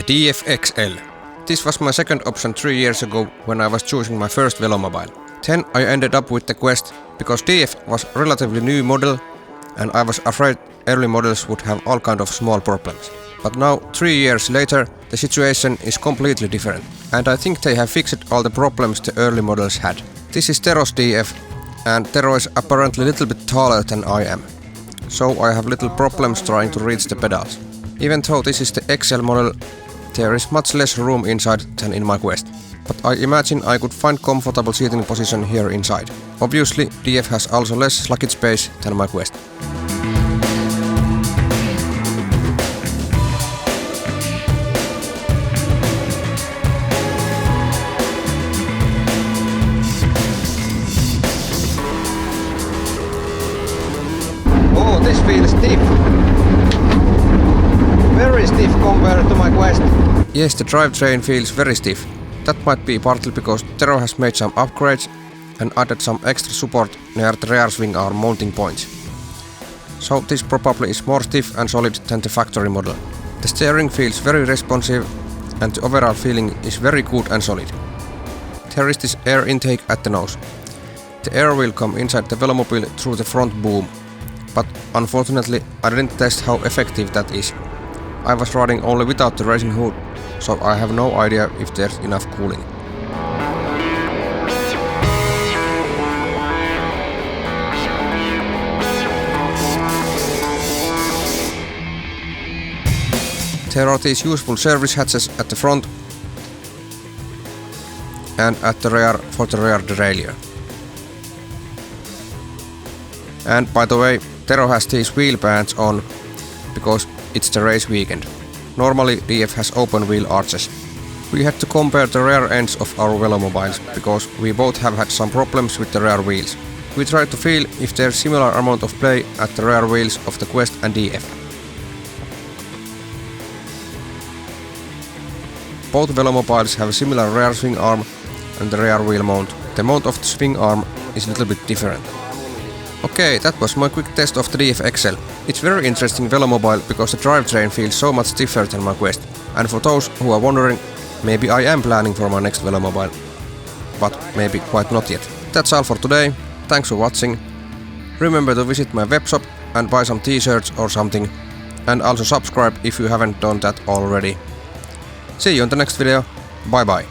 DF XL. This was my second option 3 years ago when I was choosing my first velomobile. Then I ended up with the Quest because DF was relatively new model and I was afraid early models would have all kind of small problems. But now 3 years later the situation is completely different and I think they have fixed all the problems the early models had. This is Tero's DF and Tero is apparently a little bit taller than I am. So I have little problems trying to reach the pedals. Even though this is the XL model, there is much less room inside than in my Quest. But I imagine I could find comfortable seating position here inside. Obviously, DF has also less luggage space than my Quest. Oh, this feels stiff. Very stiff compared to my Quest. Yes, the drivetrain feels very stiff. That might be partly because Tero has made some upgrades and added some extra support near the rear swing arm mounting points. So this probably is more stiff and solid than the factory model. The steering feels very responsive and the overall feeling is very good and solid. There is this air intake at the nose. The air will come inside the velomobile through the front boom, but unfortunately I didn't test how effective that is. I was riding only without the racing hood, so I have no idea if there's enough cooling. There are these useful service hatches at the front and at the rear for the rear derailleur. And by the way, Tero has these wheel bands on because it's the race weekend. Normally DF has open wheel arches. We had to compare the rear ends of our velomobiles because we both have had some problems with the rear wheels. We tried to feel if there's similar amount of play at the rear wheels of the Quest and DF. Both velomobiles have a similar rear swing arm and the rear wheel mount. The mount of the swing arm is a little bit different. Okay, that was my quick test of the DF XL. It's very interesting velomobile because the drivetrain feels so much stiffer than my Quest. And for those who are wondering, maybe I am planning for my next velomobile. But maybe quite not yet. That's all for today. Thanks for watching. Remember to visit my webshop and buy some t-shirts or something. And also subscribe if you haven't done that already. See you in the next video. Bye bye.